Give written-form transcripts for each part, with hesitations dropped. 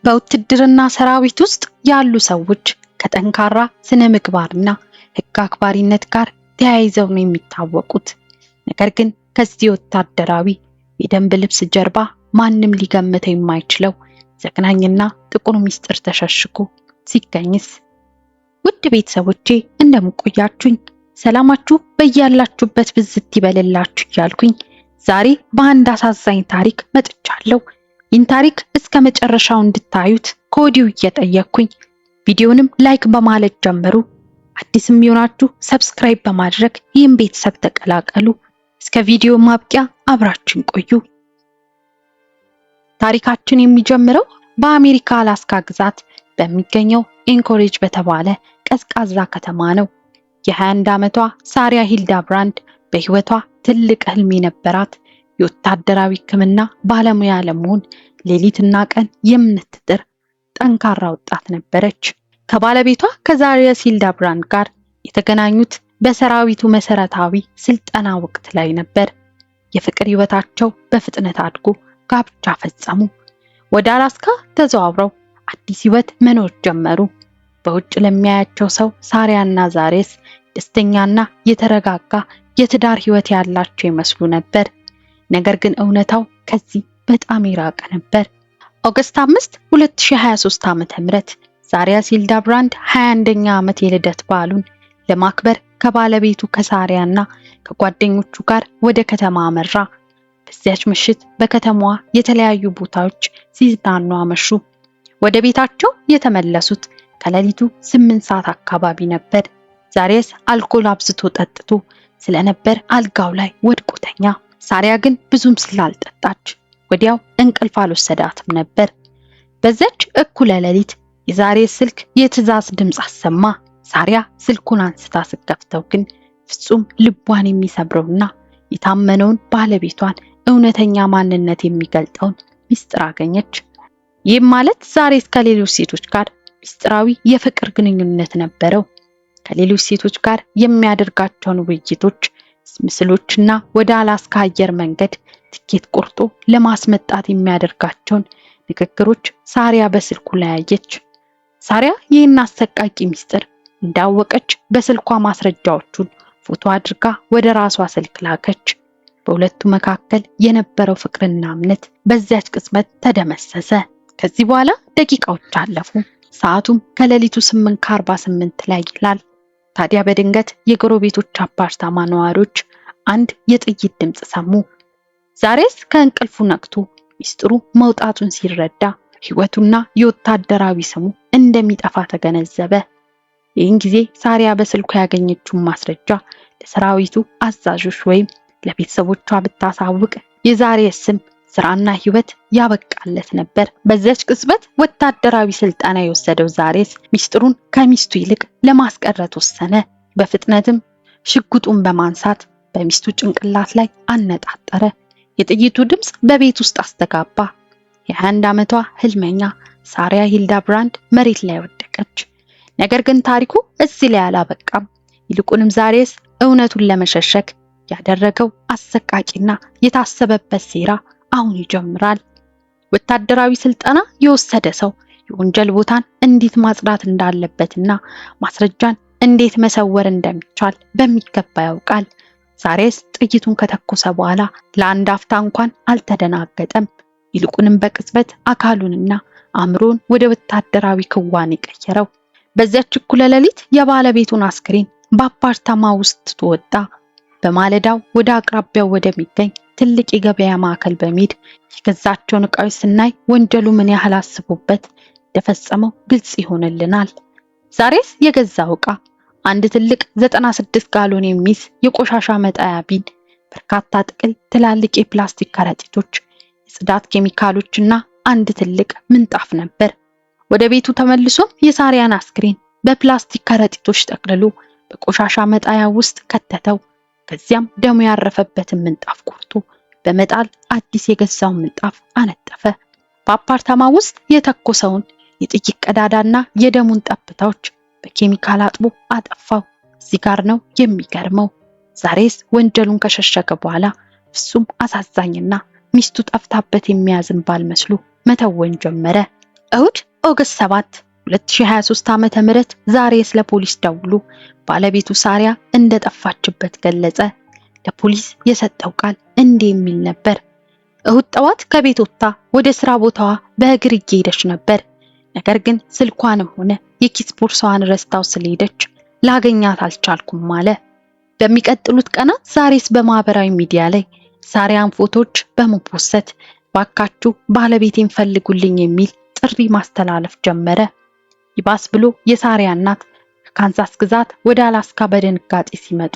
በውትድርና ሰራዊት ውስጥ ያሉ ሰዎች ከጠንካራ ስነ ምግባርና ሕግ አክባሪነት ጋር ተያይዘው ነው የሚታወቁት። ነገር ግን ከዚህ ወታደራዊ የደንብ ልብስ ጀርባ ማንም ሊገምተው የማይችለው ዘግናኝና ጥቁር ሚስጥር ተሸሽጎ ሲገኝስ? ውድ ቤተሰቦቼ እንደምቆያችሁኝ ሰላማችሁ በያላችሁበት ብዝት ይበልላችሁ እያልኩኝ ዛሬ በአንድ አሳዛኝ ታሪክ መጥቻለሁ። ይህን ታሪክ እስከ መጨረሻው እንድታዩት ከወዲሁ እየጠየቅኩኝ ቪዲዮንም ላይክ በማለት ጀምሩ። አዲስም የሆናችሁ ሰብስክራይብ በማድረግ ይህን ቤተሰብ ተቀላቀሉ። እስከ ቪዲዮ ማብቂያ አብራችን ቆዩ። ታሪካችን የሚጀምረው በአሜሪካ አላስካ ግዛት በሚገኘው ኤንኮሬጅ በተባለ ቀዝቃዛ ከተማ ነው። የ21 ዓመቷ ሳሪያ ሂልዳብራንድ በህይወቷ ትልቅ ህልም የነበራት የወታደራዊ ሕክምና ባለሙያ ለመሆን ሌሊትና ቀን የምትጥር ጠንካራ ወጣት ነበረች። ከባለቤቷ ከዛሪየስ ሂልዳብራንድ ጋር የተገናኙት በሰራዊቱ መሰረታዊ ስልጠና ወቅት ላይ ነበር። የፍቅር ህይወታቸው በፍጥነት አድጎ ጋብቻ ፈጸሙ። ወደ አላስካ ተዘዋውረው አዲስ ህይወት መኖር ጀመሩ። በውጭ ለሚያያቸው ሰው ሳሪያና ዛሪየስ ደስተኛና የተረጋጋ የትዳር ህይወት ያላቸው ይመስሉ ነበር። ነገር ግን እውነታው ከዚህ በጣም የራቀ ነበር። ኦገስት 5 2023 ዓ.ም ዛሪየስ ሂልዳብራንድ 21ኛ ዓመት የልደት በዓሉን ለማክበር ከባለቤቱ ከሳሪያና ከጓደኞቹ ጋር ወደ ከተማ አመራ። በዚያች ምሽት በከተማዋ የተለያዩ ቦታዎች ሲዝናኑ አመሹ። ወደ ቤታቸው የተመለሱት ከሌሊቱ 8 ሰዓት አካባቢ ነበር። ዛሪየስ አልኮል አብዝቶ ጠጥቶ ስለነበር አልጋው ላይ ወድቆ ተኛ። ሳሪያ ግን ብዙም ስላልጠጣች ወዲያው እንቅልፍ አልወሰዳትም ነበር። በዛች እኩለ ሌሊት የዛሪየስ ስልክ የትዕዛዝ ድምፅ አሰማ። ሳሪያ ስልኩን አንስታ ስትከፍተው ግን ፍጹም ልቧን የሚሰብረውና የታመነውን ባለቤቷን እውነተኛ ማንነት የሚገልጠውን ሚስጥር አገኘች። ይህም ማለት ዛሪየስ ከሌሎች ሴቶች ጋር ሚስጥራዊ የፍቅር ግንኙነት ነበረው። ከሌሎች ሴቶች ጋር የሚያደርጋቸውን ውይይቶች፣ ምስሎችና ወደ አላስካ አየር መንገድ ትኬት ቆርጦ ለማስመጣት የሚያደርጋቸውን ንግግሮች ሳሪያ በስልኩ ላይ አየች። ሳሪያ ይህን አሰቃቂ ሚስጥር እንዳወቀች በስልኳ ማስረጃዎቹን ፎቶ አድርጋ ወደ ራሷ ስልክ ላከች። በሁለቱ መካከል የነበረው ፍቅርና እምነት በዚያች ቅጽበት ተደመሰሰ። ከዚህ በኋላ ደቂቃዎች አለፉ። ሰዓቱም ከሌሊቱ 8:48 ላይ ይላል። ታዲያ በድንገት የጎረቤቶች አፓርታማ ነዋሪዎች አንድ የጥይት ድምፅ ሰሙ። ዛሪየስ ከእንቅልፉ ነቅቶ ሚስጥሩ መውጣቱን ሲረዳ ህይወቱና የወታደራዊ ስሙ እንደሚጠፋ ተገነዘበ። ይህን ጊዜ ሳሪያ በስልኩ ያገኘችውን ማስረጃ ለሰራዊቱ አዛዦች ወይም ለቤተሰቦቿ ብታሳውቅ የዛሪየስ ስም ስራና ህይወት ያበቃለት ነበር። በዛች ቅጽበት ወታደራዊ ስልጠና የወሰደው ዛሪየስ ሚስጥሩን ከሚስቱ ይልቅ ለማስቀረት ወሰነ። በፍጥነትም ሽጉጡን በማንሳት በሚስቱ ጭንቅላት ላይ አነጣጠረ። የጥይቱ ድምፅ በቤት ውስጥ አስተጋባ። የ21 ዓመቷ ህልመኛ ሳሪያ ሂልዳብራንድ መሬት ላይ ወደቀች። ነገር ግን ታሪኩ እዚህ ላይ አላበቃም። ይልቁንም ዛሪየስ እውነቱን ለመሸሸግ ያደረገው አሰቃቂና የታሰበበት ሴራ አሁን ይጀምራል። ወታደራዊ ስልጠና የወሰደ ሰው የወንጀል ቦታን እንዴት ማጽዳት እንዳለበትና ማስረጃን እንዴት መሰወር እንደሚቻል በሚገባ ያውቃል። ዛሪየስ ጥይቱን ከተኮሰ በኋላ ለአንድ አፍታ እንኳን አልተደናገጠም። ይልቁንም በቅጽበት አካሉንና አእምሮን ወደ ወታደራዊ ክዋኔ ቀየረው። በዚያች እኩለ ሌሊት የባለቤቱን አስክሬን በአፓርታማ ውስጥ ተወጣ። በማለዳው ወደ አቅራቢያው ወደሚገኝ ትልቅ የገበያ ማዕከል በመሄድ የገዛቸውን ዕቃዎች ስናይ ወንጀሉ ምን ያህል አስቦበት እንደፈጸመው ግልጽ ይሆንልናል። ዛሪየስ የገዛው ዕቃ አንድ ትልቅ 96 ጋሎን የሚይዝ የቆሻሻ መጣያ ቢን፣ በርካታ ጥቅል ትላልቅ የፕላስቲክ ከረጢቶች፣ የጽዳት ኬሚካሎችና አንድ ትልቅ ምንጣፍ ነበር። ወደ ቤቱ ተመልሶ የሳሪያን አስክሬን በፕላስቲክ ከረጢቶች ጠቅልሎ በቆሻሻ መጣያ ውስጥ ከተተው። ከዚያም ደሙ ያረፈበትን ምንጣፍ ቆርጦ በመጣል አዲስ የገዛውን ምንጣፍ አነጠፈ። በአፓርታማ ውስጥ የተኮሰውን የጥይት ቀዳዳና የደሙን ጠብታዎች በኬሚካል አጥቦ አጠፋው። እዚህ ጋር ነው የሚገርመው። ዛሪየስ ወንጀሉን ከሸሸገ በኋላ ፍጹም አሳዛኝና ሚስቱ ጠፍታበት የሚያዝን ባል መስሎ መተወን ጀመረ። እሁድ ኦገስት 7 2023 ዓመተ ምህረት ዛሬስ ለፖሊስ ደውሎ ባለቤቱ ሳሪያ እንደጠፋችበት ገለጸ። ለፖሊስ የሰጠው ቃል እንዲህ የሚል ነበር። እሁድ ጠዋት ከቤት ወጥታ ወደ ስራ ቦታዋ በእግር እየሄደች ነበር። ነገር ግን ስልኳንም ሆነ የኪስ ቦርሳዋን ረስታው ስለሄደች ላገኛት አልቻልኩም አለ። በሚቀጥሉት ቀናት ዛሬስ በማህበራዊ ሚዲያ ላይ ሳሪያን ፎቶዎች በመፖሰት ባካችሁ ባለቤቴን ፈልጉልኝ የሚል ጥሪ ማስተላለፍ ጀመረ። ይባስ ብሎ የሳሪያ እናት ከካንሳስ ግዛት ወደ አላስካ በድንጋጤ ሲመጡ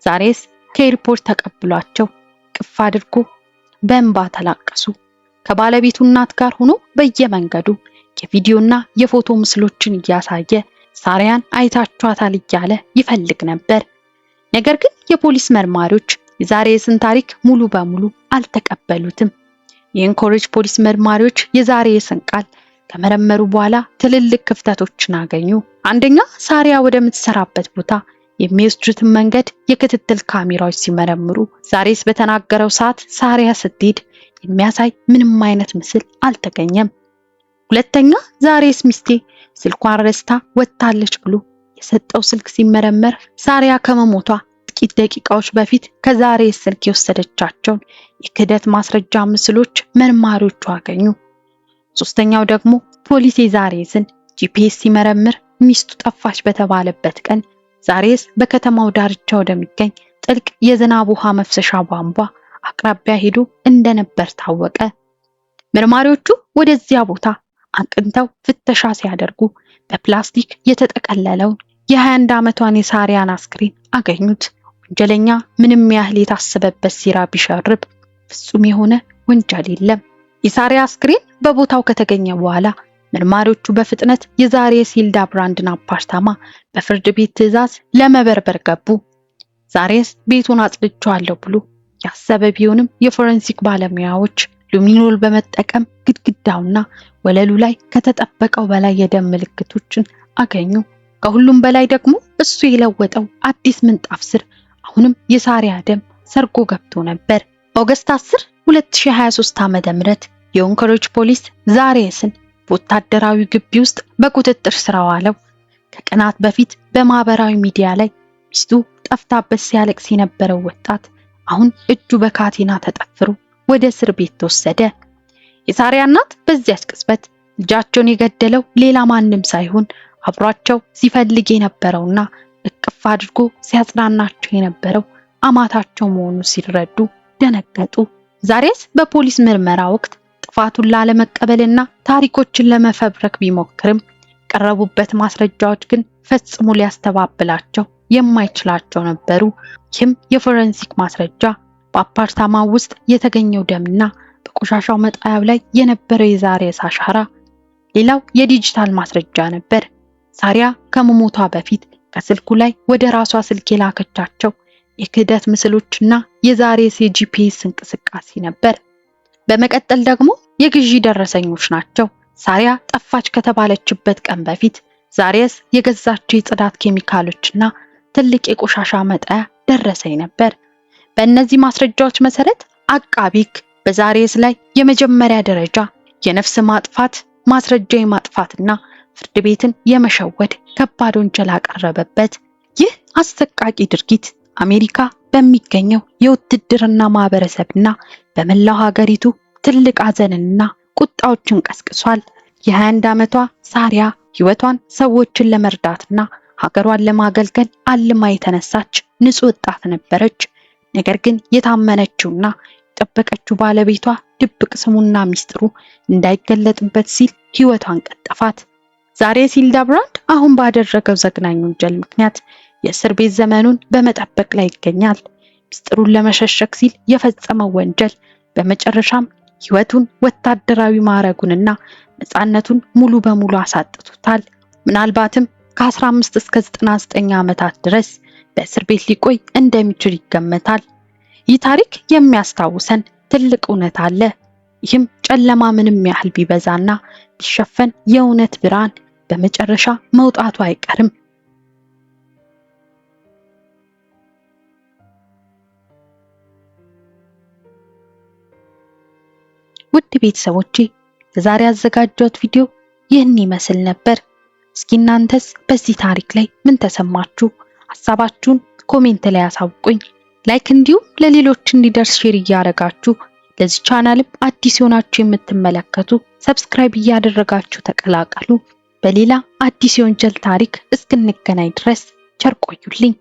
ዛሬስ ከኤርፖርት ተቀብሏቸው ቅፍ አድርጎ በእንባ ተላቀሱ። ከባለቤቱ እናት ጋር ሆኖ በየመንገዱ የቪዲዮና የፎቶ ምስሎችን እያሳየ ሳሪያን አይታችኋታል እያለ ይፈልግ ነበር። ነገር ግን የፖሊስ መርማሪዎች የዛሬስን ታሪክ ሙሉ በሙሉ አልተቀበሉትም። የኢንኮሬጅ ፖሊስ መርማሪዎች የዛሬስን ቃል ከመረመሩ በኋላ ትልልቅ ክፍተቶችን አገኙ። አንደኛ፣ ሳሪያ ወደምትሰራበት ቦታ የሚወስዱትን መንገድ የክትትል ካሜራዎች ሲመረምሩ ዛሬስ በተናገረው ሰዓት ሳሪያ ስትሄድ የሚያሳይ ምንም አይነት ምስል አልተገኘም። ሁለተኛ፣ ዛሬስ ሚስቴ ስልኳን ረስታ ወጥታለች ብሎ የሰጠው ስልክ ሲመረመር ሳሪያ ከመሞቷ ጥቂት ደቂቃዎች በፊት ከዛሬስ ስልክ የወሰደቻቸውን የክህደት ማስረጃ ምስሎች መርማሪዎቹ አገኙ። ሶስተኛው ደግሞ ፖሊስ የዛሬስን ጂፒኤስ ሲመረምር ሚስቱ ጠፋች በተባለበት ቀን ዛሬስ በከተማው ዳርቻ ወደሚገኝ ጥልቅ የዝናብ ውሃ መፍሰሻ ቧንቧ አቅራቢያ ሄዶ እንደነበር ታወቀ። መርማሪዎቹ ወደዚያ ቦታ አቅንተው ፍተሻ ሲያደርጉ በፕላስቲክ የተጠቀለለውን የ21 ዓመቷን የሳሪያን አስክሬን አገኙት። ወንጀለኛ ምንም ያህል የታሰበበት ሴራ ቢሸርብ ፍጹም የሆነ ወንጀል የለም። የሳሪያ አስክሬን በቦታው ከተገኘ በኋላ መርማሪዎቹ በፍጥነት የዛሬስ ሂልዳብራንድን አፓርታማ በፍርድ ቤት ትዕዛዝ ለመበርበር ገቡ። ዛሬስ ቤቱን አጽድቼዋለሁ ብሎ ያሰበ ቢሆንም የፎረንሲክ ባለሙያዎች ሉሚኖል በመጠቀም ግድግዳውና ወለሉ ላይ ከተጠበቀው በላይ የደም ምልክቶችን አገኙ። ከሁሉም በላይ ደግሞ እሱ የለወጠው አዲስ ምንጣፍ ስር አሁንም የሳሪያ ደም ሰርጎ ገብቶ ነበር። ኦገስት 10 2023 ዓመተ ምህረት የኢንኮሬጅ ፖሊስ ዛሬስን በወታደራዊ ግቢ ውስጥ በቁጥጥር ስር አዋለው። ከቀናት በፊት በማህበራዊ ሚዲያ ላይ ሚስቱ ጠፍታበት ሲያለቅስ የነበረው ወጣት አሁን እጁ በካቴና ተጠፍሮ ወደ እስር ቤት ተወሰደ። የሳሪያ እናት በዚያች ቅጽበት ልጃቸውን የገደለው ሌላ ማንም ሳይሆን አብሯቸው ሲፈልግ የነበረውና እቅፍ አድርጎ ሲያጽናናቸው የነበረው አማታቸው መሆኑን ሲረዱ ደነገጡ። ዛሬስ በፖሊስ ምርመራ ወቅት ጥፋቱን ላለመቀበልና ታሪኮችን ለመፈብረክ ቢሞክርም ቀረቡበት ማስረጃዎች ግን ፈጽሞ ሊያስተባብላቸው የማይችላቸው ነበሩ። ይህም የፎረንሲክ ማስረጃ፣ በአፓርታማው ውስጥ የተገኘው ደምና በቆሻሻው መጣያው ላይ የነበረው የዛሬስ አሻራ፣ ሌላው የዲጂታል ማስረጃ ነበር። ሳሪያ ከመሞቷ በፊት ከስልኩ ላይ ወደ ራሷ ስልክ የላከቻቸው የክህደት ምስሎችና የዛሬስ የጂፒኤስ እንቅስቃሴ ነበር። በመቀጠል ደግሞ የግዢ ደረሰኞች ናቸው። ሳሪያ ጠፋች ከተባለችበት ቀን በፊት ዛሬስ የገዛቸው የጽዳት ኬሚካሎችና ትልቅ የቆሻሻ መጣያ ደረሰኝ ነበር። በእነዚህ ማስረጃዎች መሰረት አቃቤ ሕግ በዛሬስ ላይ የመጀመሪያ ደረጃ የነፍስ ማጥፋት ማስረጃ የማጥፋትና ፍርድ ቤትን የመሸወድ ከባድ ወንጀል አቀረበበት። ይህ አሰቃቂ ድርጊት አሜሪካ በሚገኘው የውትድርና ማህበረሰብና በመላው ሀገሪቱ ትልቅ ሐዘንና ቁጣዎችን ቀስቅሷል። የ21 ዓመቷ ሳሪያ ህይወቷን ሰዎችን ለመርዳትና ሀገሯን ለማገልገል አልማ የተነሳች ንጹህ ወጣት ነበረች። ነገር ግን የታመነችውና የጠበቀችው ባለቤቷ ድብቅ ስሙና ሚስጥሩ እንዳይገለጥበት ሲል ህይወቷን ቀጠፋት። ዛሬስ ሂልዳብራንድ አሁን ባደረገው ዘግናኝ ወንጀል ምክንያት የእስር ቤት ዘመኑን በመጠበቅ ላይ ይገኛል። ሚስጥሩን ለመሸሸግ ሲል የፈጸመው ወንጀል በመጨረሻም ህይወቱን፣ ወታደራዊ ማዕረጉንና ነፃነቱን ሙሉ በሙሉ አሳጥቶታል። ምናልባትም ከ15 እስከ 99 ዓመታት ድረስ በእስር ቤት ሊቆይ እንደሚችል ይገመታል። ይህ ታሪክ የሚያስታውሰን ትልቅ እውነት አለ። ይህም ጨለማ ምንም ያህል ቢበዛና ቢሸፈን የእውነት ብርሃን በመጨረሻ መውጣቱ አይቀርም። ውድ ቤተሰቦቼ ለዛሬ ያዘጋጀሁት ቪዲዮ ይህን ይመስል ነበር። እስኪ እናንተስ በዚህ ታሪክ ላይ ምን ተሰማችሁ? ሐሳባችሁን ኮሜንት ላይ አሳውቁኝ። ላይክ እንዲሁም ለሌሎች እንዲደርስ ሼር እያደረጋችሁ ለዚህ ቻናልም አዲስ የሆናችሁ የምትመለከቱ ሰብስክራይብ እያደረጋችሁ ተቀላቀሉ። በሌላ አዲስ የወንጀል ታሪክ እስክንገናኝ ድረስ ቸር ቆዩልኝ።